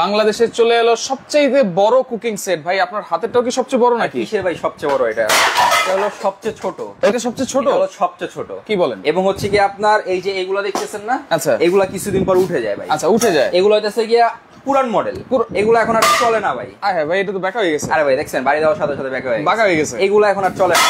বাংলাদেশে চলে এলো সবচেয়ে বড় কুকিং সেট। ভাই আপনার হাতেরটাও কি সবচেয়ে বড় নাকি? কিসের ভাই সবচেয়ে বড়? এটা হলো সবচেয়ে ছোট। এটা সবচেয়ে ছোট? এটা হলো সবচেয়ে ছোট। কি বলেন? এবং হচ্ছে কি আপনার এই যে এগুলা দেখতেছেন না, আচ্ছা, এগুলা কিছুদিন পর উঠে যায় ভাই। আচ্ছা, উঠে যায়। এগুলো হইতাছে গিয়া পুরান মডেল, এগুলো এখন আর চলে না ভাই। হ্যাঁ ভাই, এটা তো বেকা হয়ে গেছে। আরে ভাই দেখছেন বাড়ি দেওয়ার সাথে সাথে বেকা হয়ে গেছে। এগুলো এখন আর চলে না,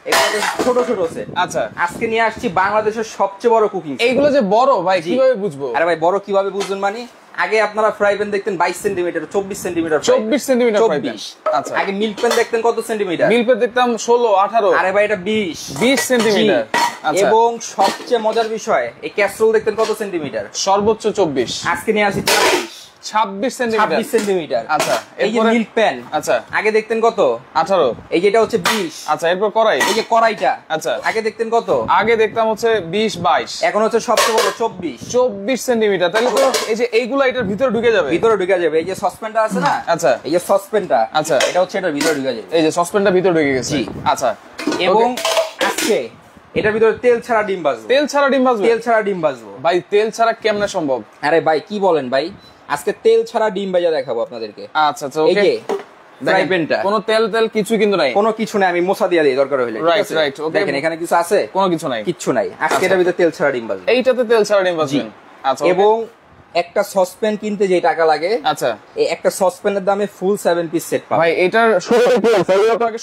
এগুলো ছোট ছোট সেট। আচ্ছা, আজকে নিয়ে আসছি বাংলাদেশের সবচেয়ে বড় কুকিং। এইগুলো যে বড় ভাই কিভাবে বুঝবো? আরে ভাই বড় কিভাবে বুঝবেন মানে, আগে আপনারা ফ্রাই প্যান দেখতেন 22 centimetre, 24 centimetre, 24 centimetre fry pan. আচ্ছা, আগে মিল্ক প্যান দেখতেন কত সেন্টিমিটার? মিল্ক প্যান দেখতাম 16, 18। আরে ভাই এটা 20 সেন্টিমিটার। আচ্ছা, এবং সবচেয়ে মজার বিষয় এই ক্যাসরোল দেখতেন কত সেন্টিমিটার? সর্বোচ্চ 24। আজকে নিয়ে আসি 26 সেন্টিমিটার। আচ্ছা, এই যে মিল্ক প্যান, আচ্ছা, আগে দেখতেন কত? 18। এই যেটা হচ্ছে 20। আচ্ছা, এরপর কড়াই, এই যে কড়াইটা, আচ্ছা, আগে দেখতেন কত? আগে দেখতাম হচ্ছে 20, 22। এখন হচ্ছে সবচেয়ে বড় 24 সেন্টিমিটার। তাহলে তো এই যে এইগুলা এটার ভিতরে ঢুকে যাবে, ভিতরে ঢুকে যাবে। এই যে সসপ্যানটা আছে না, আচ্ছা, এই যে সসপ্যানটা, আচ্ছা, এটা হচ্ছে এটার ভিতরে ঢুকে যাবে। এই যে সসপ্যানটা ভিতরে ঢুকে গেছে। আচ্ছা, এবং আজকে এটার ভিতরে তেল ছাড়া ডিম ভাজবো। তেল ছাড়া ডিম ভাজবো? তেল ছাড়া ডিম ভাজবো ভাই, তেল ছাড়া কেমনে সম্ভব? আরে ভাই কি বলেন ভাই, আজকে তেল ছাড়া ডিম ভাজা দেখাবো আপনাদেরকে। আচ্ছা আচ্ছা, ওকে। এই যে ফ্রাই প্যানটা, কোনো তেল কিছু কিন্তু নাই, কোনো কিছু নাই। আমি মোছা দিয়ে দিই দরকার হলে। রাইট রাইট, ওকে। দেখেন এখানে কিছু আছে? কোনো কিছু নাই, কিচ্ছু নাই। আজকে এটার ভিতরে তেল ছাড়া ডিম ভাজবো। এইটাতে তেল ছাড়া ডিম ভাজবেন? আচ্ছা, এবং একটা সসপ্যান কিনতে যে টাকা লাগে, আচ্ছা, এই একটা সসপ্যানের দামে ফুল 7 পিস সেট পাবেন। ভাই এটার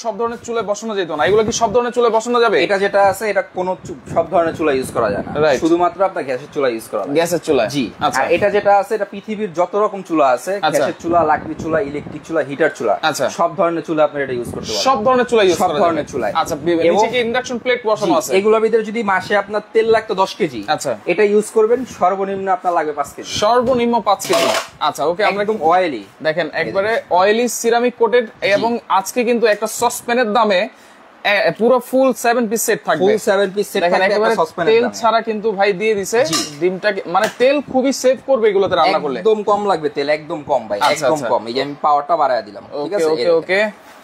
সব ধরনের চুলে বসানো যেত না, এগুলো কি সব ধরনের চুলে বসানো যাবে? এটা যেটা আছে এটা কোন সব ধরনের চুলা ইউজ করা যায় না, শুধুমাত্র আপনার গ্যাসের চুলা ইউজ করা যায়। গ্যাসের চুলা? জি। আচ্ছা, আর এটা যেটা আছে এটা পৃথিবীর যত রকম চুলা আছে, গ্যাসের চুলা, লাকড়ি চুলা, ইলেকট্রিক চুলা, হিটার চুলা, আচ্ছা, সব ধরনের চুলা আপনি এটা ইউজ করতে পারবেন। সব ধরনের চুলা ইউজ করা যাবে? সব ধরনের চুলা। আচ্ছা, নিচে কি ইন্ডাকশন প্লেট বসানো আছে? এগুলোর ভিতরে যদি মাসে আপনার তেল লাগতো 10 কেজি, আচ্ছা, এটা ইউজ করবেন, সর্বনিম্ন আপনার লাগবে 5 কেজি। সর্বনিম্ন 5 কেজি। আচ্ছা, ওকে। আমরা একদম অয়েলি, দেখেন একবারে অয়েলি সিরামিক কোটেড। এবং আজকে কিন্তু একটা সসপ্যানের দামে পুরো ফুল 7 পিস সেট থাকবে। ফুল 7 পিস সেট থাকবে একটা সসপ্যানের দামে। তেল ছাড়া কিন্তু ভাই দিয়ে দিছে ডিমটা, মানে তেল খুবই সেভ করবে এগুলোতে রান্না করলে। একদম কম লাগবে তেল, একদম কম ভাই, একদম কম। এই যে আমি পাওয়ারটা বাড়ায় দিলাম, ঠিক আছে? ওকে ওকে।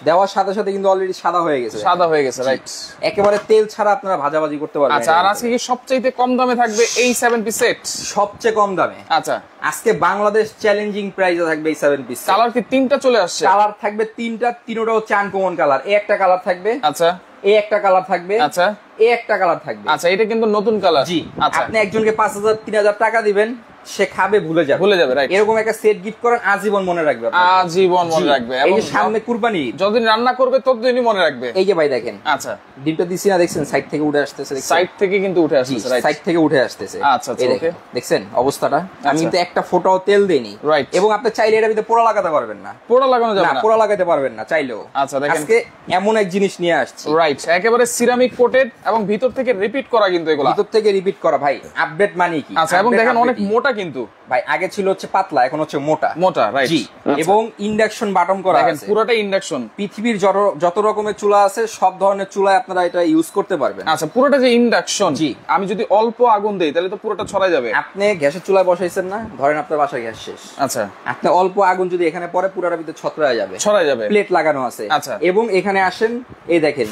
দেওয়ার সাথে সাথে কিন্তু অলরেডি সাদা হয়ে গেছে, সাদা হয়ে গেছে, রাইট। একেবারে তেল ছাড়া আপনারা ভাজাভাজি করতে পারবেন। আচ্ছা, আর আজকে কি সবচেয়ে কম দামে থাকবে এই 7 পিস সেট? সবচেয়ে কম দামে। আচ্ছা, আজকে বাংলাদেশ চ্যালেঞ্জিং প্রাইসে থাকবে এই 7 পিস। কালার কি 3টা চলে আসছে? কালার থাকবে 3টা, তিনটাও আনকমন কালার। এই একটা কালার থাকবে, আচ্ছা, এই একটা কালার থাকবে, আচ্ছা, এই একটা কালার থাকবে। আচ্ছা, এটা কিন্তু নতুন কালার। জি। আচ্ছা, আপনি একজনকে 5000 3000 টাকা দিবেন, সে খাবে ভুলে যাবে, রাইট। এরকম একটা সেট গিফট করেন, আজীবন মনে রাখবে, আজীবন মনে রাখবে। এই যে সামনে কুরবানি, যতদিন রান্না করবে ততদিনই মনে রাখবে। এই যে ভাই দেখেন, আচ্ছা, ডিমটা দিছি না, দেখছেন সাইড থেকে উঠে আসতেছে, সাইড থেকে কিন্তু উঠে আসতেছে, রাইট, সাইড থেকে উঠে আসতেছে। আচ্ছা আচ্ছা, ওকে। দেখছেন অবস্থাটা? আমি কিন্তু একটা ফোঁটাও তেল দেইনি, রাইট। এবং আপনি চাইলে এর ভিতরে পোড়া লাগাতে পারবেন না। পোড়া লাগানো যাবে না? পোড়া লাগাতে পারবেন না চাইলেও। আচ্ছা, দেখেন আজকে এমন এক জিনিস নিয়ে আসছি, রাইট, একেবারে সিরামিক কোটেড এবং ভিতর থেকে রিপিট করা, কিন্তু এগুলো ভিতর থেকে রিপিট করা ভাই। আপডেট মানে কি? আচ্ছা, এবং দেখেন অনেক মোটা কিন্তু ভাই, আগে ছিল হচ্ছে পাতলা, এখন হচ্ছে মোটা, রাইট। জি। এবং ইন্ডাকশন বাটন করা আছে, দেখেন পুরোটা ইন্ডাকশন। পৃথিবীর যত রকমের চুলা আছে সব ধরনের চুলায় আপনারা এটা ইউজ করতে পারবেন। আচ্ছা, পুরোটা যে ইন্ডাকশন, জি। আমি যদি অল্প আগুন দেই তাহলে তো পুরোটা ছড়াই যাবে। আপনি গ্যাসের চুলায় বসাইছেন না, ধরেন আপনার বাসায় গ্যাস শেষ, আচ্ছা, আপনি অল্প আগুন যদি এখানে পরে, পুরোটা ভিতরে ছড়ায় যাবে, প্লেট লাগানো আছে। আচ্ছা, এবং এখানে আসেন, এই দেখেন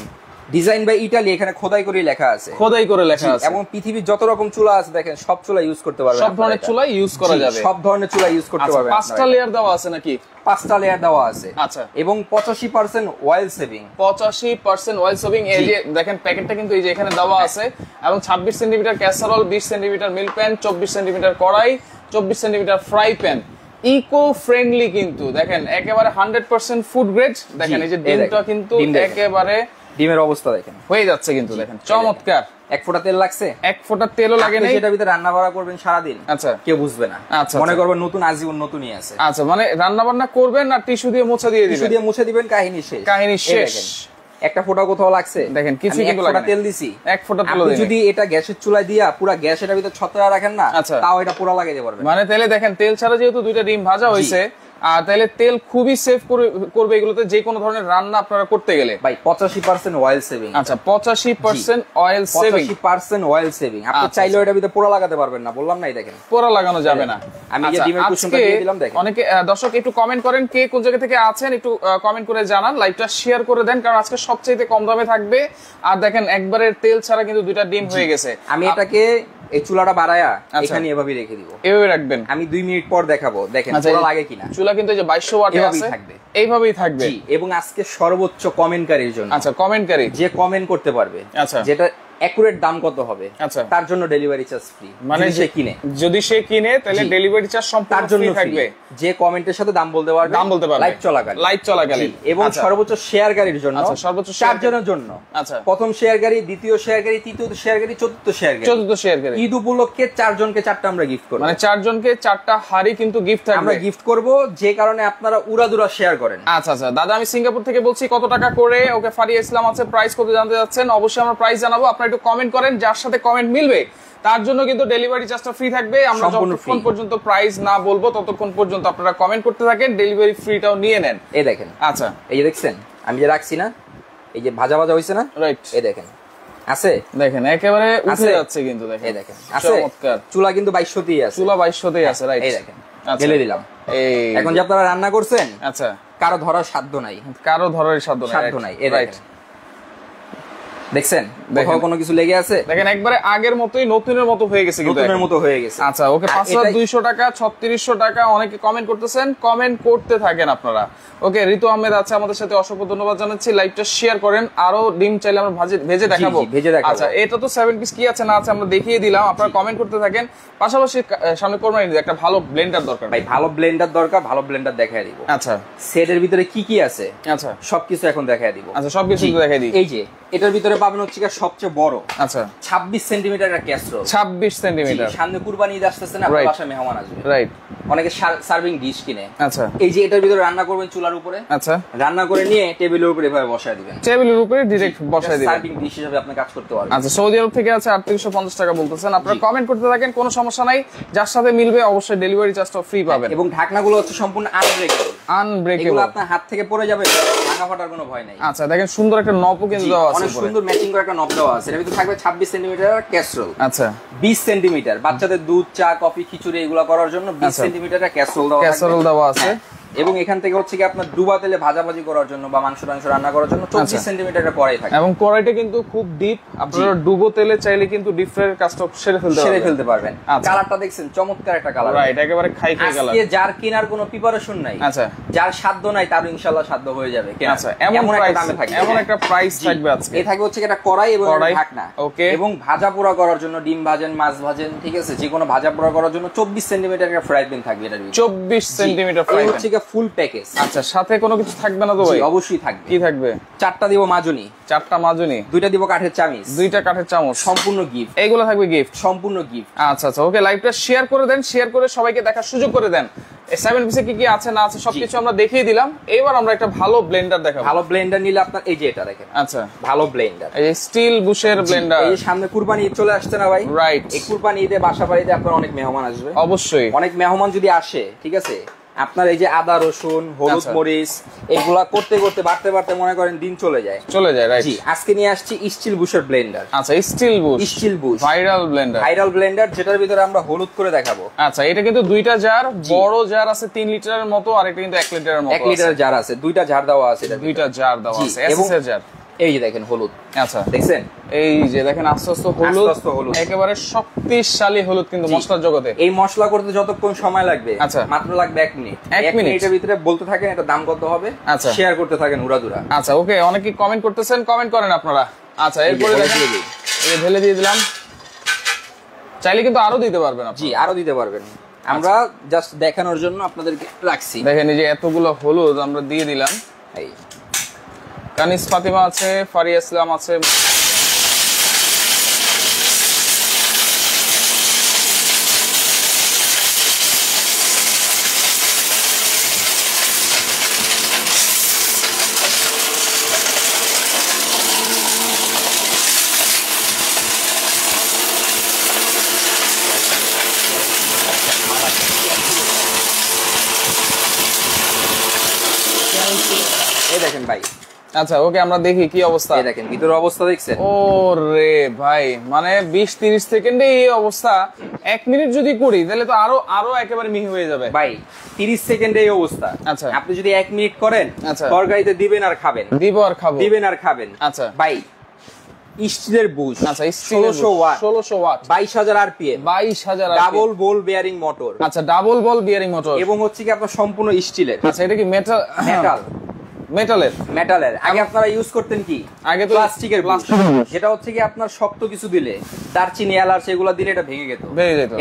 ডিজাইন বাই ইটালি, এখানে খোদাই করে লেখা আছে, এবং পৃথিবীর যত রকম চুলা আছে দেখেন সব চুলা ইউজ করতে পারবেন, সব ধরনের চুলা ইউজ করা যাবে, সব ধরনের চুলা ইউজ করতে পারবেন। 5টা লেয়ার দেওয়া আছে নাকি? 5টা লেয়ার দেওয়া আছে। আচ্ছা, এবং 85% অয়েল সেভিং, 85% অয়েল সেভিং। এই যে দেখেন প্যাকেটটা কিন্তু এই যে এখানে দেওয়া আছে। এবং 26 centimetre casserole, 20 centimetre milk pan, 24 centimetre কড়াই, 24 centimetre fry pan. Eco friendly কিন্তু, দেখেন একেবারে 100% ফুড গ্রেড। দেখেন এই যে ডিমটা কিন্তু একেবারে, ডিমের অবস্থা দেখেন হয়ে যাচ্ছে কিন্তু, দেখেন চমৎকার। এক ফোঁটা তেল লাগছে, এক ফোঁটা তেলও লাগে না। যেটা ভিতরে রান্না বান্না করবেন সারাদিন, আচ্ছা, কেউ বুঝবে না। আচ্ছা, মনে করবেন নতুন, আজীবন নতুনই আছে। আচ্ছা, মানে রান্না বান্না করবেন না, টিস্যু দিয়ে মোছা দিয়ে দিবেন, টিস্যু দিয়ে মুছে দিবেন, কাহিনী শেষ। একটা ফোঁটা কোথাও লাগছে? দেখেন কিছু কিন্তু লাগে না। তেল দিছি, এক ফোঁটা তেল দিই। যদি এটা গ্যাসের চুলায় দিয়া পুরো গ্যাসের ভিতরে ছত্রা রাখেন না, আচ্ছা, তাও এটা পুরো লাগাইতে পারবেন। মানে তেলে দেখেন তেল ছাড়া যেহেতু দুইটা ডিম ভাজা হইছে, আর তাহলে তেল খুবই সেভ করবে এগুলোতে, যে কোনো ধরনের রান্না আপনারা করতে গেলে। ভাই 85% অয়েল সেভিং। আচ্ছা 85% অয়েল সেভিং, 85% অয়েল সেভিং। আপনি চাইলে এটা ভিতরে পোড়া লাগাতে পারবেন না, বললাম না এই দেখেন পোড়া লাগানো যাবে না। আমি যে ডিমের কুসুমটা দিয়ে দিলাম দেখেন। অনেকে দর্শক একটু কমেন্ট করেন, কে কোন জায়গা থেকে আছেন একটু কমেন্ট করে জানান, লাইভটা শেয়ার করে দেন, কারণ আজকে সবচেয়ে কম দামে থাকবে। আর দেখেন একবারে তেল ছাড়া কিন্তু দুইটা ডিম হয়ে গেছে। আমি এটাকে এই চুলাটা বাড়ায়া এখানে এভাবে রেখে দিব, এভাবে রাখবেন। আমি 2 মিনিট পর দেখাবো দেখেন পোড়া লাগে কিনা। চুলা কিন্তু এই যে 2200 ওয়াটের আছে, এইভাবেই থাকবে। এবং আজকে সর্বোচ্চ কমেন্টকারীর জন্য, আচ্ছা কমেন্টকারী যে কমেন্ট করতে পারবে, আচ্ছা যেটা একুরেট দাম কত হবে, আচ্ছা তার জন্য ডেলিভারি চার্জ ফ্রি। মানে সে কিনে, যদি সে কিনে তাহলে ডেলিভারি চার্জ সম্পূর্ণ ফ্রি থাকবে। যে কমেন্টের সাথে দাম বলতে পারবে, লাইভ চলাকালীন। এবং সর্বোচ্চ শেয়ারকারীর জন্য, আচ্ছা সর্বোচ্চ 4 জনের জন্য, আচ্ছা প্রথম শেয়ারকারী, দ্বিতীয় শেয়ারকারী, তৃতীয় শেয়ারকারী, চতুর্থ শেয়ারকারী, ঈদ উপলক্ষে 4 জনকে 4টা আমরা গিফট করব। মানে 4 জনকে 4টা হাড়ি কিন্তু গিফট থাকবে, আমরা গিফট করব, যে কারণে আপনারা উড়াদুরা শেয়ার করেন। আচ্ছা আচ্ছা দাদা, আমি সিঙ্গাপুর থেকে বলছি, কত টাকা করে ওকে ফারিয়া ইসলাম আছে, প্রাইস কত জানতে যাচ্ছেন? অবশ্যই আমরা প্রাইস জানাবো, আপনারা একটু কমেন্ট করেন, যার সাথে কমেন্ট মিলবে তার জন্য কিন্তু ডেলিভারি চার্জটা ফ্রি থাকবে। আমরা যতক্ষণ পর্যন্ত প্রাইস না বলবো ততক্ষণ পর্যন্ত আপনারা কমেন্ট করতে থাকেন, ডেলিভারি ফ্রিটাও নিয়ে নেন। এই দেখেন, আচ্ছা এই যে দেখছেন আমি যে রাখছি না, এই যে ভাজা ভাজা হইছে না, রাইট, এই দেখেন আছে, দেখেন একেবারে উঠে যাচ্ছে কিন্তু, দেখেন এই দেখেন আছে, চমৎকার। চুলা কিন্তু 2200 তেই আছে, চুলা 2200 তেই আছে, রাইট, এই দেখেন ঢেলে দিলাম। এই এখন যে আপনারা রান্না করছেন, আচ্ছা কারো ধরার সাধ্য নাই, কারো ধরার সাধ্য নাই, এই দেখেন দেখছেন কোথাও কোনো কিছু লেগে আছে, দেখেন একবারে আগের মতোই নতুনের মতো হয়ে গেছে, কিন্তু নতুনের মতো হয়ে গেছে। আচ্ছা ওকে 5200 টাকা, 3600 টাকা, অনেকে কমেন্ট করতেছেন, কমেন্ট করতে থাকেন আপনারা। ওকে ঋতু আহমেদ আছে আমাদের সাথে, অসংখ্য ধন্যবাদ জানাচ্ছি। লাইভটা শেয়ার করেন, আরো ডিম চাইলে আমরা ভেজে দেখাবো। আচ্ছা এটা তো 7 পিস কি আছে না আছে আমরা দেখিয়ে দিলাম, আপনারা কমেন্ট করতে থাকেন। পাশাপাশি সামনে কোরবানি ঈদ, একটা ভালো ব্লেন্ডার দরকার ভাই, ভালো ব্লেন্ডার দরকার, ভালো ব্লেন্ডার দেখায় দিব। আচ্ছা সেটের ভিতরে কি কি আছে, আচ্ছা সবকিছু এখন দেখায় দিব। আচ্ছা সবকিছু দেখাই দিই। এই যে এটার ভিতরে পাবেন হচ্ছে সবচেয়ে বড়, আচ্ছা 26 সেন্টিমিটার একটা ক্যাসরোল, 26 সেন্টিমিটার। সামনে কুরবানি ঈদ আসতেছে না, আপনার বাসায় মেহমান আসবে, রাইট, অনেকে সার্ভিং ডিশ কিনে। আচ্ছা এই যে এটার ভিতরে রান্না করবেন চুলার উপরে, আচ্ছা রান্না করে নিয়ে টেবিলের উপরে এভাবে বসায় দিবেন, টেবিলের উপরে ডাইরেক্ট বসায় দিবেন, সার্ভিং ডিশ হিসেবে আপনি কাজ করতে পারবেন। আচ্ছা সৌদি আরব থেকে আছে 3850 টাকা বলতেছেন, আপনারা কমেন্ট করতে থাকেন, কোনো সমস্যা নাই, যার সাথে মিলবে অবশ্যই ডেলিভারি চার্জটা ফ্রি পাবেন। এবং ঢাকনাগুলো হচ্ছে সম্পূর্ণ আনব্রেকেবল, এগুলো আপনার হাত থেকে পড়ে যাবে, ভাঙা ফাটার কোনো ভয় নাই। আচ্ছা দেখেন সুন্দর একটা নবও কিন্তু দেওয়া আছে, অনেক সুন্দর ম্যাচিং করে একটা নব দেওয়া আছে। এর ভিতরে থাকবে 26 সেন্টিমিটার ক্যাসরোল, আচ্ছা 20 সেন্টিমিটার বাচ্চাদের দুধ, চা, কফি, খিচুড়ি এগুলো করার জন্য 20 সেন্টিমিটার ক্যাসরোল দেওয়া আছে। এবং এখান থেকে হচ্ছে কি আপনার ডুবা তেলে ভাজাভাজি করার জন্য বা মাংস রান্না করার জন্য 24 সেন্টিমিটার কড়াই থাকে, এবং কড়াইটা কিন্তু খুব ডিপ, আপনারা ডুবো তেলে চাইলে কিন্তু ডিপ ফ্রাইয়ের কাজটা সেরে ফেলতে পারবেন। কালারটা দেখছেন চমৎকার একটা কালার, রাইট, একেবারে খাই কালার। আজকে যার কেনার কোনো প্রিপারেশন নাই, আচ্ছা যার সাধ্য নাই, তার ইনশাআল্লাহ সাধ্য হয়ে যাবে। আচ্ছা এমন একটা দামে থাকবে, এমন একটা প্রাইস থাকবে আজকে। এই থাকবে হচ্ছে একটা কড়াই এবং ঢাকনা, ওকে, এবং ভাজা পোড়া করার জন্য ডিম ভাজেন, মাছ ভাজেন, ঠিক আছে, যে কোনো ভাজা পোড়া করার জন্য 24 সেন্টিমিটার একটা ফ্রাই প্যান থাকবে এটার ভিতরে, 24 সেন্টিমিটার ফ্রাই প্যান, হচ্ছে ফুল প্যাকেজ। আচ্ছা সাথে কোনো কিছু থাকবে না তো ভাই? অবশ্যই থাকবে। কি থাকবে? 4টা দিব মাজুনি, 4টা মাজুনি, 2টা দিব কাঠের চামচ, 2টা কাঠের চামচ, সম্পূর্ণ গিফট, এইগুলো থাকবে গিফট, সম্পূর্ণ গিফট। আচ্ছা আচ্ছা ওকে, লাইভটা শেয়ার করে দেন, শেয়ার করে সবাইকে দেখার সুযোগ করে দেন। 7 পিসে কি কি আছে না আছে সবকিছু আমরা দেখিয়ে দিলাম। এবার আমরা একটা ভালো ব্লেন্ডার দেখাবো। ভালো ব্লেন্ডার নিলে আপনার এই যে এটা দেখেন, আচ্ছা ভালো ব্লেন্ডার, এই যে স্টিল বুশের ব্লেন্ডার। এই সামনে কুরবানি ঈদ চলে আসছে না ভাই? রাইট, এই কুরবানি ঈদে বাসা বাড়িতে আপনার অনেক মেহমান আসবে, অবশ্যই অনেক মেহমান যদি আসে, ঠিক আছে, আপনার এই যে আদা রসুন হলুদ মরিচ এগুলা করতে করতে বাড়তে মনে করেন দিন চলে যায়, রাইট। জি, আজকে নিয়ে আসছি স্টিল বুশের ব্লেন্ডার। আচ্ছা স্টিল বুশ ভাইরাল ব্লেন্ডার যেটার ভিতরে আমরা হলুদ করে দেখাবো। আচ্ছা এটা কিন্তু দুইটা জার, বড় জার আছে 3 লিটারের মতো, আর এটা কিন্তু 1 লিটারের মতো, 1 লিটারের জার আছে, দুইটা জার দেওয়া আছে, দুইটা জার দেওয়া আছে, এসএস এর জার। এই যে দেখেন হলুদ, আচ্ছা দেখছেন, এই যে দেখেন আস্তে আস্তে হলুদ, একেবারে শক্তিশালী হলুদ কিন্তু মশলার জগতে। এই মশলা করতে যতক্ষণ সময় লাগবে, আচ্ছা মাত্র লাগবে 1 মিনিট। 1 মিনিটের ভিতরে বলতে থাকেন এটা দাম কত হবে, আচ্ছা শেয়ার করতে থাকেন উড়াদুরা। আচ্ছা ওকে, অনেকে কমেন্ট করতেছেন, কমেন্ট করেন আপনারা। আচ্ছা এরপরে দেখেন এই ঢেলে দিয়ে দিলাম, চাইলে কিন্তু আরো দিতে পারবেন আপনি। জি আরো দিতে পারবেন, আমরা জাস্ট দেখানোর জন্য আপনাদেরকে রাখছি। দেখেন এই যে এতগুলো হলুদ আমরা দিয়ে দিলাম। এই কানিস ফাতিমা আছে, ফারিয়া ইসলাম আছে। এই দেখেন ভাই। আচ্ছা ওকে, আমরা দেখি কি অবস্থা। এই দেখেন ভিতরের অবস্থা দেখছেন? ওরে ভাই, মানে 20-30 সেকেন্ডে এই অবস্থা। 1 মিনিট যদি করি তাহলে তো আরো একেবারে মিহি হয়ে যাবে ভাই। 30 সেকেন্ডে এই অবস্থা। আচ্ছা, আপনি যদি 1 মিনিট করেন, আচ্ছা, তরকারিতে দিবেন আর খাবেন, দিব আর খাবো, দিবেন আর খাবেন। আচ্ছা ভাই, স্টিলের বুশ। আচ্ছা, 1600 watt, 1600 watt, 22000 RPM, 22000 double ball bearing motor. আচ্ছা, ডাবল বল বিয়ারিং মোটর, এবং হচ্ছে কি আপনার সম্পূর্ণ স্টিলের। আচ্ছা, এটা কি মেটালের? আগে আপনারা ইউজ করতেন কি? আগে তো প্লাস্টিকের, যেটা হচ্ছে কি আপনার শক্ত কিছু দিলে, দারচিনি, এলাচ এগুলো দিলে এটা ভেঙে যেত।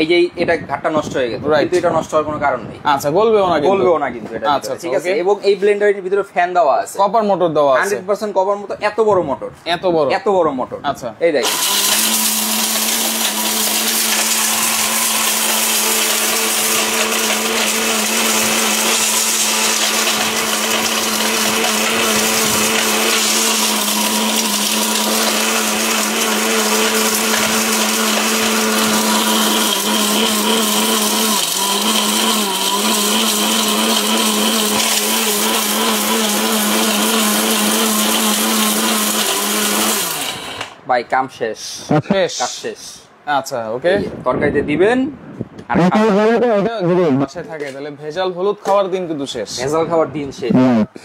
এই যে এটা ঘাটটা নষ্ট হয়ে গেল, কিন্তু এটা নষ্ট হওয়ার কোনো কারণ নেই। আচ্ছা, গলবেও না কিন্তু এটা। আচ্ছা, ঠিক আছে। এবং এই ব্লেন্ডারের ভিতরে ফ্যান দেওয়া আছে, কপার মোটর দেওয়া আছে, 100% কপার মোটর। এত বড় মোটর, এত বড় মোটর। আচ্ছা, এই দেখেন। ভাই কাম শেষ। আচ্ছা ওকে, তরকারিতে দিবেন আর বাসায় থাকে তাহলে ভেজাল হলুদ খাওয়ার দিন কিন্তু শেষ, ভেজাল খাওয়ার দিন শেষ।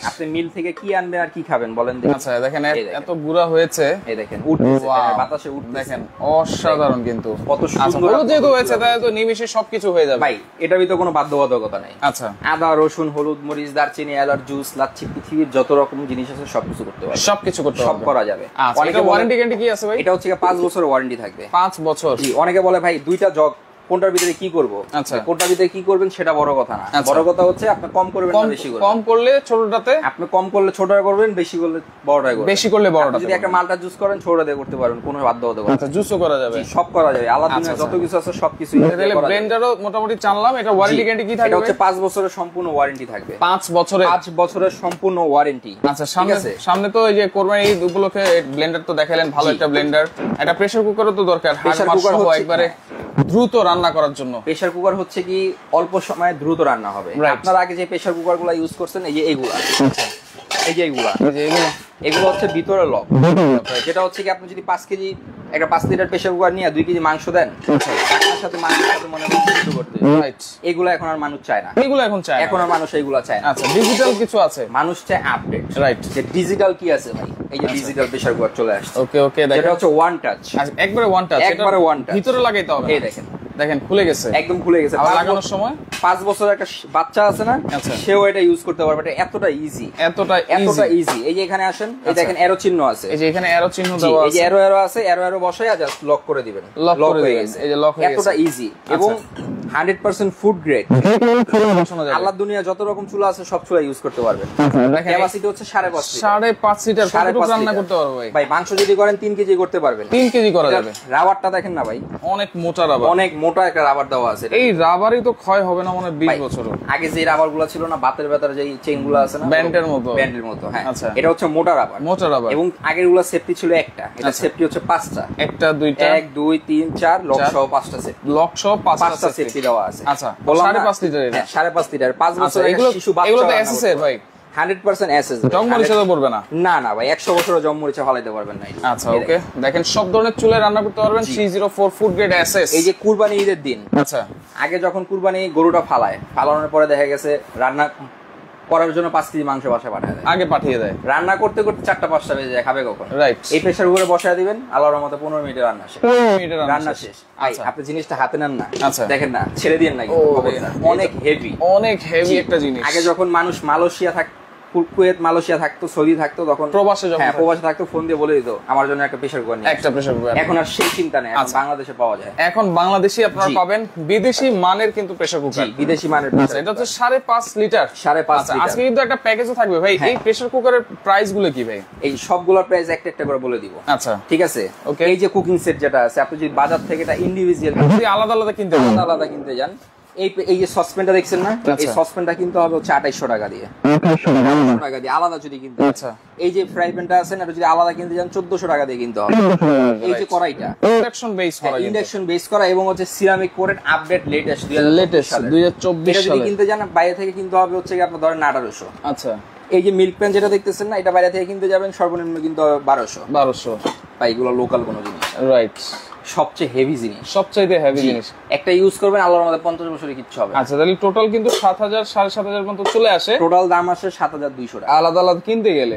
আপনি মিল থেকে কি আনবেন আর কি খাবেন বলেন দেখি। আচ্ছা দেখেন এত গুড়া হয়েছে, এই দেখেন উঠতেছে, বাতাসে উঠতেছে, দেখেন অসাধারণ কিন্তু কত সুন্দর। হলুদ যেহেতু হয়েছে তাই তো নিমিশে সবকিছু হয়ে যাবে ভাই। এটার ভিতরে কোনো বাধ্যবাধকতা নাই। আচ্ছা, আদা, রসুন, হলুদ, মরিচ, দারচিনি, এলাচ, জুস, লাচ্ছি, পৃথিবীর যত রকম জিনিস আছে সবকিছু করতে পারবে, সবকিছু করতে সব করা যাবে। অনেকে ওয়ারেন্টি গ্যারান্টি কি আছে ভাই? এটা হচ্ছে 5 বছরের ওয়ারেন্টি থাকবে। 5 বছর? জি। অনেকে বলে ভাই 2টা জগ, কোনটার ভিতরে কি করব? আচ্ছা, কোনটার ভিতরে কি করবেন সেটা বড় কথা না। বড় কথা হচ্ছে আপনি কম করবেন না বেশি করবেন। কম করলে ছোটটাতে, আপনি কম করলে ছোটটা করবেন, বেশি করলে বড়টা করবেন। বেশি করলে বড়টা। যদি একটা মালটা জুস করেন ছোটটা দিয়ে করতে পারবেন, কোনো বাধ্যবাধকতা। আচ্ছা, জুসও করা যাবে, সব করা যাবে। আলাদা দুনিয়া যত কিছু আছে সবকিছুই করা যাবে। ব্লেন্ডারও মোটামুটি জানলাম। এটা ওয়ারেন্টি গ্যারান্টি কি থাকবে? এটা হচ্ছে 5 বছরের সম্পূর্ণ ওয়ারেন্টি থাকবে। 5 বছরের? 5 বছরের সম্পূর্ণ ওয়ারেন্টি। আচ্ছা, সামনে তো এই যে কোরবানি ঈদ উপলক্ষে ব্লেন্ডার তো দেখালেন, ভালো একটা ব্লেন্ডার। একটা প্রেসার কুকারও তো দরকার, প্রেসার কুকার একবারে দ্রুত রান্না করার জন্য। প্রেসার কুকার হচ্ছে কি অল্প সময়ে দ্রুত রান্না হবে। আপনারা আগে যে প্রেসার কুকার গুলা ইউজ করছেন, এই যে এইগুলা, এগুলো হচ্ছে ভিতরে লক, যেটা হচ্ছে কি আপনি যদি 5 কেজি একটা 5 লিটার প্রেসার কুকার নিয়ে 2 কেজি মাংস দেন, কাকনার সাথে মাংসের সাথে মনে হয় কিছু করতে। এগুলো এখন আর মানুষ চায় না, এখন আর মানুষ এইগুলো চায় না। আচ্ছা, ডিজিটাল কিছু আছে, মানুষ চায় আপডেট। রাইট, যে ডিজিটাল কি আছে ভাই, এই যে ডিজিটাল প্রেসার কুকার চলে আসছে। ওকে ওকে, এটা হচ্ছে ওয়ান টাচ, একবারে ওয়ান টাচ, একবারে ওয়ান টাচ, ভিতরে লাগাইতে হবে। এই দেখেন খুলে গেছে, একদম খুলে গেছে। আর লাগানোর সময় 5 বছরের একটা বাচ্চা আছে না, সেও এটা ইউজ করতে পারবে। এটা এতটা ইজি, এতটা ইজি। এই যে এখানে আসেন, এই দেখেন অ্যারো চিহ্ন আছে, এই যে এখানে অ্যারো চিহ্ন দেওয়া আছে, এই যে অ্যারো আছে, অ্যারো বসায় জাস্ট লক করে দিবেন, লক হয়ে গেছে। এই যে লক হয়ে গেছে, এতটা ইজি এবং 100% ফুড গ্রেড। আল্লাহর দুনিয়া যত রকম চুলা আছে সব চুলা ইউজ করতে পারবেন। ক্যাপাসিটি হচ্ছে 5.5 লিটার, কতটুকু রান্না করতে পারবে ভাই? মাংস যদি করেন 3 কেজি করতে পারবেন, 3 কেজি করা যাবে। রাবারটা দেখেন না ভাই, অনেক মোটা রাবার, অনেক মোটা একটা রাবার দেওয়া আছে। এই রাবারই তো ক্ষয় হবে না মনে হয় 20 বছর আগে। যে রাবার গুলো ছিল না, বাতের ব্যথার যে চেইন গুলো আছে না, ব্যান্ডের মতো, হ্যাঁ, এটা হচ্ছে মোটা রাবার। এবং আগের গুলো সেফটি ছিল একটা, এটা সেফটি হচ্ছে 5টা, 1টা 2টা 1 2 3 4 লক সহ 5টা সেফটি, লক সহ 5টা সেফটি দেওয়া আছে। আচ্ছা, 5.5 লিটার, এটা 5.5 লিটার, 5 বছর শিশু বাচ্চা। এগুলো তো এসএস ভাই, 100% এসএস, জম্মরিচা তো পড়বে না। না ভাই, 100 বছর জম্মরিচা ফালাইতে পারবেন না। আচ্ছা ওকে, দেখেন সব ধরনের চুলায় রান্না করতে পারবেন। 304 ফুড গ্রেড এসএস। এই যে কুরবানি ঈদের দিন, আচ্ছা, আগে যখন কুরবানি গরুটা ফালানোর পরে দেখা গেছে রান্না করার জন্য 5 কেজি মাংস বাসায় পাঠিয়ে দেয়। রান্না করতে করতে 4টা 5টা বেজে যায়, খাবে কখন? রাইট। এই প্রেসার কুকারে বসায় দিবেন, আল্লাহর রহমতে 15 মিনিটে রান্না শেষ। 15 মিনিটে রান্না শেষ। আপনি জিনিসটা হাতে নেন না, দেখেন না, ছেড়ে দিয়েন না, অনেক হেভি একটা জিনিস। আগে যখন মানুষ মালয়েশিয়া কুয়েত মালয়েশিয়া থাকতো, সৌদি থাকতো, তখন প্রবাসে থাকতো, ফোন দিয়ে বলে দিত আমার জন্য একটা প্রেসার কুকার নিয়ে, একটা প্রেসার কুকার। এখন আর সেই চিন্তা নেই, এখন বাংলাদেশে পাওয়া যায়। এখন বাংলাদেশি আপনারা পাবেন বিদেশি মানের কিন্তু প্রেসার কুকার, বিদেশি মানের। এটা হচ্ছে 5.5 লিটার, 5.5 লিটার। আজকে কিন্তু একটা প্যাকেজও থাকবে ভাই। এই প্রেসার কুকারের প্রাইস গুলো কি ভাই? এই সবগুলোর প্রাইস একটা করে বলে দিব। আচ্ছা ঠিক আছে, ওকে। এই যে কুকিং সেট যেটা আছে, আপনি যদি বাজার থেকে এটা ইন্ডিভিজুয়াল আলাদা আলাদা কিনতে যান, এই যে সসপ্যানটা দেখছেন না, এই সসপ্যানটা কিনতে হবে হচ্ছে 2800 টাকা দিয়ে, 2800 টাকা দিয়ে আলাদা যদি কিনতে। আচ্ছা, এই যে ফ্রাই প্যানটা আছে না, এটা যদি আলাদা কিনতে যান 1400 টাকা দিয়ে কিনতে হবে। এই যে কড়াইটা ইন্ডাকশন বেস করা এবং হচ্ছে সিরামিক কোটেড, আপডেট লেটেস্ট 2024 সালে। এটা যদি কিনতে যান বাইরে থেকে কিনতে হবে হচ্ছে আপনার ধরেন 1800। আচ্ছা, এই যে মিল্ক প্যান যেটা দেখতেছেন না, এটা বাইরে থেকে কিনতে যাবেন সর্বনিম্ন কিন্তু 1200 ভাই, এগুলো লোকাল কোনো জিনিস, রাইট, সবচেয়ে হেভি জিনিস, সবচাইতে হেভি জিনিস, একটা ইউজ করবেন আল্লাহর রহমতে 50 বছরে কিচ্ছু হবে। আচ্ছা, তাহলে টোটাল কিন্তু 7000 7500 পর্যন্ত চলে আসে। টোটাল দাম আসে 7200 টাকা, আলাদা আলাদা কিনতে গেলে,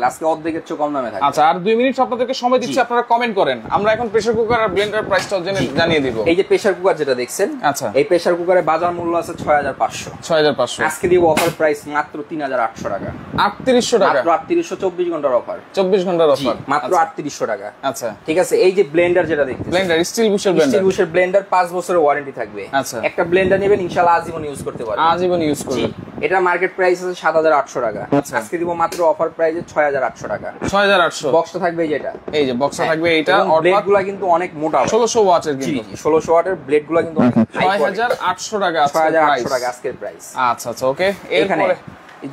আজকে অর্ধেকের চেয়ে কম দামে থাকে। আচ্ছা, আর 2 মিনিট আপনাদেরকে সময় দিচ্ছি, আপনারা কমেন্ট করেন। আমরা এখন প্রেসার কুকার আর ব্লেন্ডার প্রাইসটাও জানিয়ে দিব। এই যে প্রেসার কুকার যেটা দেখছেন, আচ্ছা, এই প্রেসার কুকারের বাজার মূল্য আছে 6500। আজকে দিব অফার প্রাইস মাত্র 3800 টাকা। 3800 টাকা, মাত্র 3800, 24 ঘন্টার অফার, 24 ঘন্টার অফার, মাত্র 3800 টাকা। আচ্ছা, ঠিক আছে। এই যে ব্লেন্ডার যেটা দেখতেছেন, ব্লেন্ডার স্টিল বুশের ব্লেন্ডার 5 বছরের ওয়ারেন্টি থাকবে। আচ্ছা, একটা ব্লেন্ডার নেবেন ইনশাআল্লাহ আজীবন ইউজ করতে পারবেন, আজীবন ইউজ করবেন। এটা মার্কেট প্রাইস আছে 7800 টাকা, আজকে দিব মাত্র অফার প্রাইসে 6800 টাকা। 6800 বক্সটা থাকবে যেটা, এই যে বক্সটা থাকবে এইটা, ব্লেডগুলো কিন্তু অনেক মোটা, 1600 ওয়াটের কিন্তু, 1600 ওয়াটের ব্লেডগুলো কিন্তু অনেক হাই, 6800 টাকা, 6800 টাকা আজকের প্রাইস। আচ্ছা আচ্ছা, ওকে। এখানে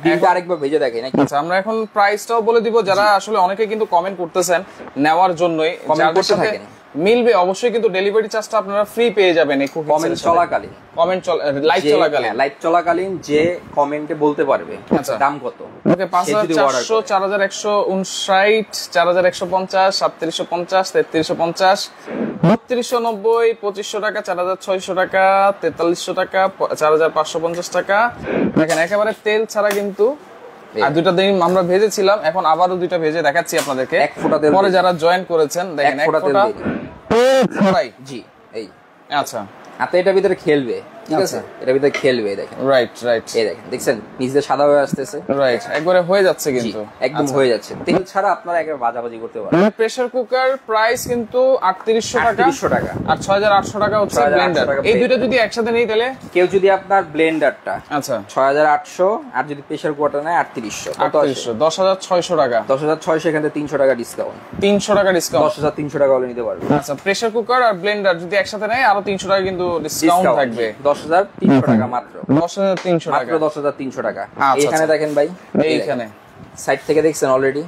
ডিমটা আরেকবার ভেজে দেখে নাকি। আচ্ছা, আমরা এখন প্রাইসটাও বলে দিব, যারা আসলে অনেকে কিন্তু কমেন্ট করতেছেন নেওয়ার জন্যই, যাদের সাথে মিলবে অবশ্যই কিন্তু ডেলিভারি চার্জটা আপনারা ফ্রি পেয়ে যাবেন এই কমেন্ট চলাকালীন, লাইভ চলাকালীন যে কমেন্টে বলতে পারবে দাম কত। ওকে, 5400, 4159, 4150, 3750, 3350, 3290, 2500 টাকা, 4600 টাকা, 4300 টাকা, 4550 টাকা। দেখেন একেবারে তেল ছাড়া কিন্তু। আর দুইটা দিন আমরা ভেজেছিলাম, এখন আবারও দুইটা ভেজে দেখাচ্ছি আপনাদেরকে। পরে যারা জয়েন করেছেন দেখেন এক ফোঁটা ছাড়াই। জি, এই আচ্ছা, হাতে এটার ভিতরে খেলবে, ঠিক আছে, এটার ভিতরে খেলবে, দেখেন, রাইট রাইট, এই দেখেন, দেখছেন নিচে সাদা হয়ে আসতেছে, রাইট, একবারে হয়ে যাচ্ছে কিন্তু, একদম হয়ে যাচ্ছে। তেল ছাড়া আপনারা একবার ভাজাভাজি করতে পারবেন। প্রেসার কুকার প্রাইস কিন্তু 3800 টাকা, আর 6800 টাকা হচ্ছে ব্লেন্ডার। এই দুটো যদি একসাথে নেই তাহলে কেউ যদি আপনার ব্লেন্ডারটা, আচ্ছা, 6800, আর যদি প্রেসার কুকারটা নেয় 3800, 10600 টাকা, 10600, এখানে 300 টাকা ডিসকাউন্ট, 300 টাকা ডিসকাউন্ট, 10300 টাকা হলে নিতে পারবেন। আচ্ছা, প্রেসার কুকার আর ব্লেন্ডার যদি একসাথে নেয় আরো 300 টাকা কিন্তু ডিসকাউন্ট থাকবে, 10300 টাকা মাত্র, 10300 টাকা, মাত্র 10300 টাকা। এখানে দেখেন ভাই, এইখানে সাইড থেকে দেখছেন অলরেডি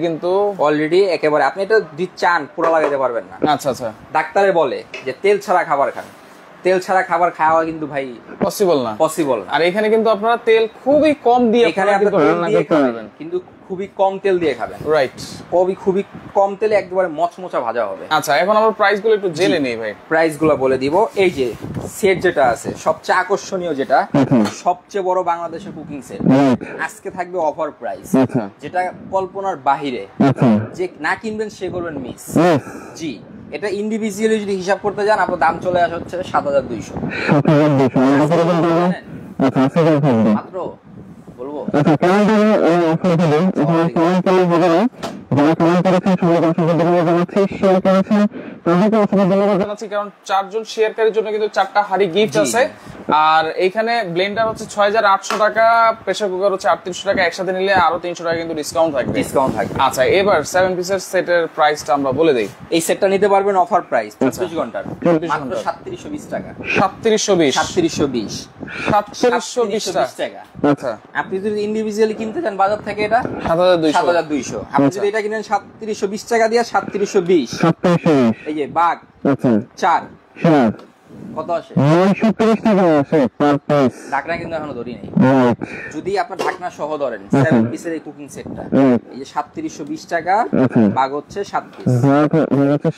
কিন্তু অলরেডি একেবারে আপনি এটা যদি চান পুরো লাগাইতে পারবেন না। আচ্ছা আচ্ছা, ডাক্তারে বলে যে তেল ছাড়া খাবার খান, তেল ছাড়া খাবার খাওয়া কিন্তু ভাই পসিবল না। আর এখানে কিন্তু আপনারা তেল খুবই কম দিয়ে এখানে রান্না করতে পারবেন, কিন্তু খুবই কম তেল দিয়ে খাবেন, রাইট, খুবই কম তেলে একেবারে মচমচা ভাজা হবে। আচ্ছা, এখন আমরা প্রাইসগুলো একটু জেনে নেই ভাই, প্রাইসগুলো বলে দিব। এই যে সেট যেটা আছে সবচেয়ে আকর্ষণীয়, যেটা সবচেয়ে বড় বাংলাদেশের কুকিং সেট, আজকে থাকবে অফার প্রাইস, যেটা কল্পনার বাহিরে, যে না কিনবেন সে করবেন মিস। জি, এটা ইন্ডিভিজুয়ালি যদি হিসাব করতে যান আপনার দাম চলে আসে হচ্ছে 7200 মাত্র। বলবো কারণ 4 জন শেয়ারকারীর জন্য কিন্তু 4টা হাড়ি গিফট আছে। আর এইখানে ব্লেন্ডার হচ্ছে 6800 টাকা, প্রেসার কুকার হচ্ছে 3800 টাকা, একসাথে নিলে আরো 300 টাকা কিন্তু ডিসকাউন্ট থাকবে। আচ্ছা, এবার 7 পিসের সেটের প্রাইসটা আমরা বলে দেই। এই সেটটা নিতে পারবেন অফার প্রাইস 24 ঘন্টার মাত্র 3720 টাকা, 3720 টাকা। আচ্ছা, আপনি যদি ইন্ডিভিজুয়ালি কিনতে চান বাজার থেকে এটা 7200, আপনি যদি এটা কিনেন 3720 টাকা দিয়ে 3720, এই যে বাঘ 4 কত আসে? 930 টাকা আসে পার পিস। ঢাকনা কিন্তু এখনো ধরি নাই। যদি আপনি ঢাকনা সহ ধরেন 7 পিসের এই কুকিং সেটটা, এই যে 3720 টাকা ভাগ হচ্ছে 7 পিস,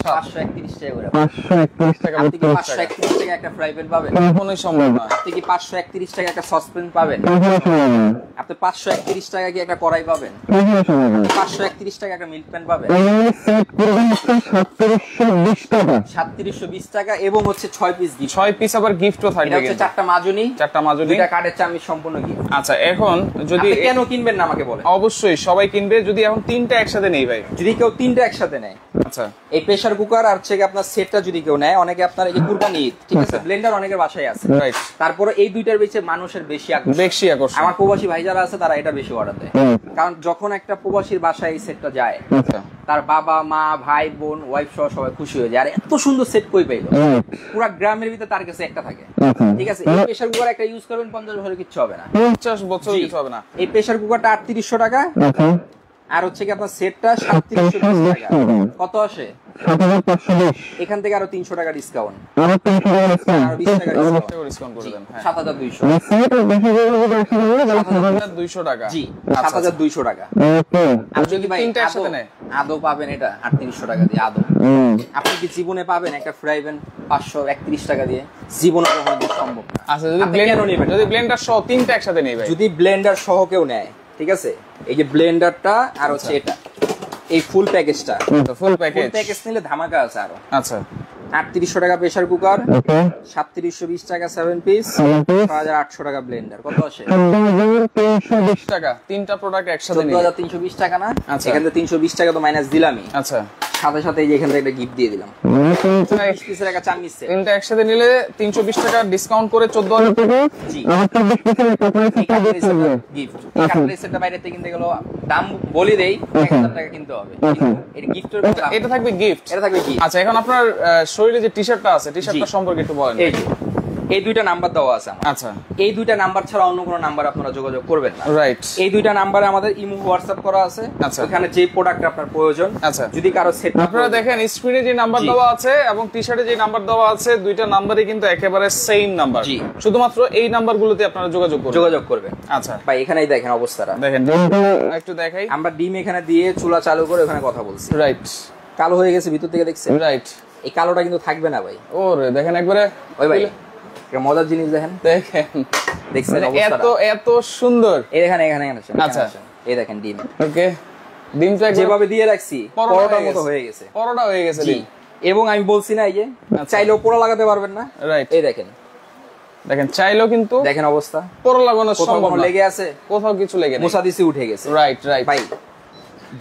531 টাকা করে। 531 টাকা, আপনি কি 531 টাকা একটা ফ্রাই প্যান পাবেন? কখনোই সম্ভব না। আপনি কি 531 টাকা একটা সসপ্যান পাবেন? আপনি 531 টাকা কি একটা কড়াই পাবেন? 531 টাকা একটা মিল্ক প্যান পাবেন? এই সেট পুরো 3720 টাকা, 3720 টাকা, এবং হচ্ছে 6 পিস গিফট, 6 পিস আবার গিফটও থাকবে। এটা হচ্ছে 4টা মাজুনি, 2টা কাঠের চামচ, সম্পূর্ণ গিফট। আচ্ছা, এখন যদি আপনি কেন কিনবেন না আমাকে বলেন? অবশ্যই সবাই কিনবে যদি এখন 3টা একসাথে নেই ভাই, যদি কেউ 3টা একসাথে নেয়। আচ্ছা, এই প্রেসার কুকার আর হচ্ছে আপনার সেটটা যদি কেউ নেয়, অনেকে আপনার এই যে কুরবানি ঈদ, ঠিক আছে, ব্লেন্ডার অনেকের বাসায় আছে, রাইট, তারপরে এই দুইটার বেশি মানুষের বেশি আকর্ষণ। আমার প্রবাসী ভাই যারা আছে তারা এটা বেশি অর্ডার দেয়, কারণ যখন একটা প্রবাসীর বাসায় এই সেটটা যায়, তার বাবা মা ভাই বোন ওয়াইফ সহ সবাই খুশি হয়ে যায়, আর এত সুন্দর সেট কই পাইলো, পুরো গ্রামের ভিতরে তার কাছে একটা থাকে, ঠিক আছে। এই প্রেসার কুকার একটা ইউজ করবেন 50 বছর কিচ্ছু হবে না, 50 বছর কিছু হবে না। এই প্রেসার কুকারটা 3800 টাকা, আর হচ্ছে কি আপনার সেটটা 3720 টাকা, কত আসে? 7520 এখান থেকে আরো 300 টাকা ডিসকাউন্ট, আরো 300 টাকা ডিসকাউন্ট, আরো 20 টাকা ডিসকাউন্ট করে দেন। হ্যাঁ 7200 7200 টাকা। জি 7200 টাকা। ওকে আর যদি ভাই তিনটা একসাথে নেয় আদৌ পাবেন এটা 3800 টাকা দিয়ে আদৌ। আপনি কি জীবনে পাবেন একটা ফ্রাই প্যান 531 টাকা দিয়ে? জীবনে কখনো সম্ভব না। আচ্ছা যদি ব্লেন্ডার সহ তিনটা একসাথে নেই ভাই, যদি ব্লেন্ডার সহ কেউ নেয়, ঠিক আছে, এই যে ব্লেন্ডারটা আর হচ্ছে এটা, এই ফুল প্যাকেজটা, ফুল প্যাকেজ নিলে ধামাকা আছে আরো। আচ্ছা 3800 টাকা প্রেসার কুকার, ওকে 3720 টাকা 7 পিস, 6800 টাকা ব্লেন্ডার, কত আসে? 14320 টাকা। তিনটা প্রোডাক্ট একসাথে নিলে 14320 টাকা না? আচ্ছা। এখান থেকে 320 টাকা তো মাইনাস দিলামই, আচ্ছা সাথে সাথে এই যে এখান থেকে একটা গিফট দিয়ে দিলাম, 20 পিসের একটা চাটনি সেট। তিনটা একসাথে নিলে 320 টাকা ডিসকাউন্ট করে 14000 টাকা। জি আমার 24 পিসের কাপড়ের সেটটা দিতে হবে। গিফট। কাটলেট সেটটা বাইরে থেকে কিনতে গেল দাম বলি দেই 1000 টাকা কিনতে হবে, এর গিফটের এটা থাকবে গিফট। এটা থাকবে গিফট। আচ্ছা এখন আপনার শরীরে যে টি-শার্টটা আছে, টি-শার্টটা সম্পর্কে একটু বলেন। এই যে এই দুইটা নাম্বার দেওয়া আছে আমার। আচ্ছা এই দুইটা নাম্বার ছাড়া অন্য কোনো নাম্বার আপনারা যোগাযোগ করবেন না। রাইট। এই দুইটা নাম্বারে আমাদের ইমো হোয়াটসঅ্যাপ করা আছে। আচ্ছা। ওখানে যে প্রোডাক্ট আপনার প্রয়োজন, আচ্ছা। যদি কারো সেট আপনারা দেখেন স্ক্রিনে যে নাম্বার দেওয়া আছে এবং টি-শার্টে যে নাম্বার দেওয়া আছে, দুইটা নাম্বারই কিন্তু একেবারে সেম নাম্বার। জি। শুধুমাত্র এই নাম্বারগুলোতে আপনারা যোগাযোগ করবেন। আচ্ছা ভাই এখানেই দেখেন অবস্থাটা, দেখেন একটু দেখাই। আমরা ডিম এখানে দিয়ে চুলা চালু করে ওখানে কথা বলছি। রাইট। কালো হয়ে গেছে ভিতর থেকে, দেখছেন? রাইট। এই কালোটা কিন্তু থাকবে না ভাই। ওরে দেখেন একবারে ওই ভাই একটা মজার জিনিস দেখেন, দেখছেন এত এত সুন্দর। এই দেখেন এখানে আসেন। আচ্ছা এই দেখেন ডিম, ওকে ডিমটা যেভাবে দিয়ে রাখছি পরোটার মতো হয়ে গেছে। পরোটা হয়ে গেছে ডিম। এবং আমি বলছি না এই যে চাইলেও পোড়া লাগাতে পারবেন না। রাইট। এই দেখেন চাইলেও কিন্তু দেখেন অবস্থা, পোড়া লাগানো সম্ভব না। লেগে আছে কোথাও কিছু লেগে নেই, মোছা দিছি উঠে গেছে। রাইট ভাই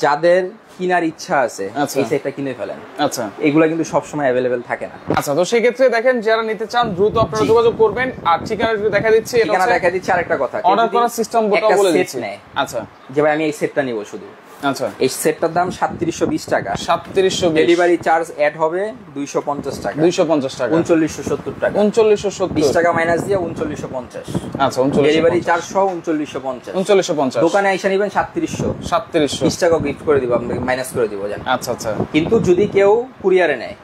যাদের কেনার ইচ্ছা আছে আচ্ছা। এই সেটটা কিনে ফেলেন। আচ্ছা এগুলা কিন্তু সবসময় অ্যাভেলেবেল থাকে না। আচ্ছা তো সেই ক্ষেত্রে দেখেন যারা নিতে চান দ্রুত আপনারা যোগাযোগ করবেন। আর ঠিকানাটা দেখা দিচ্ছি, এটা ঠিকানা দেখা দিচ্ছি। আরেকটা কথা, অর্ডার করার সিস্টেমটাও বলে দিচ্ছি। আচ্ছা যে ভাই আমি এই সেটটা নিব শুধু, আচ্ছা এই সেটটার দাম 3720 টাকা, 3720। ডেলিভারি চার্জ অ্যাড হবে 250 টাকা, 250 টাকা, 3970 টাকা, 3970 20 টাকা মাইনাস দিয়ে 3950। আচ্ছা 3950, ডেলিভারি চার্জ সহ 3950। 3950 দোকানে এসে নেবেন 3700, 3700 20 টাকা গিফট করে দিব আপনাকে, মাইনাস করে দিব জান। আচ্ছা আচ্ছা। কিন্তু যদি কেউ কুরিয়ারে নেয়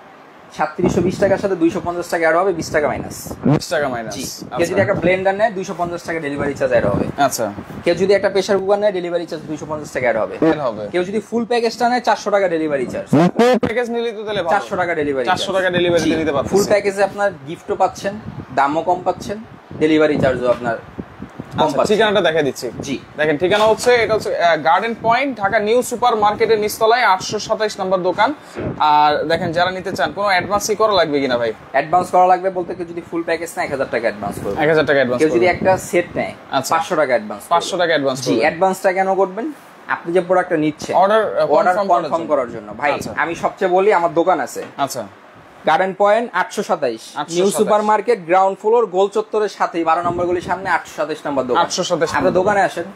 3720 টাকার সাথে 250 টাকা অ্যাড হবে, 20 টাকা মাইনাস। 20 টাকা মাইনাস। কেউ যদি একটা ব্লেন্ডার নেয় 250 টাকা ডেলিভারি চার্জ অ্যাড হবে। আচ্ছা। কেউ যদি একটা প্রেসার কুকার নেয় ডেলিভারি চার্জ 250 টাকা অ্যাড হবে। কেউ যদি ফুল প্যাকেজটা নেয় 400 টাকা ডেলিভারি চার্জ। ফুল প্যাকেজ নিলে তো তাহলে 400 টাকা ডেলিভারি, 400 টাকা ডেলিভারি দিতে পারবেন। ফুল প্যাকেজে আপনার গিফটও পাচ্ছেন, দামও কম পাচ্ছেন, ডেলিভারি চার্জও আপনার কম পাচ্ছেন। ঠিকানাটা দেখা দিচ্ছি। জি দেখেন ঠিকানা হচ্ছে, এটা হচ্ছে garden point, Dhaka new super মার্কেটের নিচতলায় 827 নম্বর দোকান। আর দেখেন যারা নিতে চান কোনো অ্যাডভান্সই করা লাগবে কিনা ভাই? অ্যাডভান্স করা লাগবে বলতে কেউ যদি ফুল প্যাকেজ নেয় 1000 টাকা অ্যাডভান্স করবে। 1000 টাকা অ্যাডভান্স। কেউ যদি একটা সেট নেয় 500 টাকা অ্যাডভান্স। 500 টাকা অ্যাডভান্স। জি অ্যাডভান্সটা কেন করবেন? আপনি যে প্রোডাক্টটা নিচ্ছেন অর্ডার কনফার্ম করার জন্য। ভাই আমি সবচেয়ে বলি আমার দোকান আছে, আচ্ছা garden point 827 new super market ground floor গোল চত্বরের সাথেই 12 নম্বর গলির সামনে 827 নম্বর দোকান। 827। আপনি দোকানে আসেন,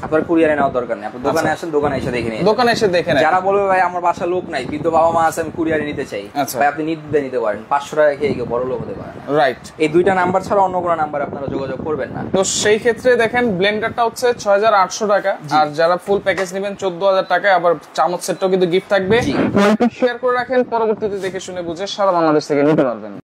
আপনার কুরিয়ারে নেওয়ার দরকার নেই, আপনি দোকানে আসেন, দোকানে এসে দেখে নিন। দোকানে এসে দেখে নেন। যারা বলবে ভাই আমার বাসা লোক নাই, বৃদ্ধ বাবা মা আছে, আমি কুরিয়ারে নিতে চাই, ভাই আপনি নিতে নিতে পারেন, 500 টাকা খেয়ে কেউ বড় লোক হতে পারে না। রাইট। এই দুইটা নাম্বার ছাড়া অন্য কোনো নাম্বার আপনারা যোগাযোগ করবেন না। তো সেই ক্ষেত্রে দেখেন ব্লেন্ডারটা হচ্ছে 6800 টাকা, আর যারা ফুল প্যাকেজ নেবেন 14000 টাকা। আবার চামচ সেটটাও কিন্তু গিফট থাকবে। শেয়ার করে রাখেন, পরবর্তীতে দেখে শুনে বুঝে সারা বাংলাদেশ থেকে নিতে পারবেন।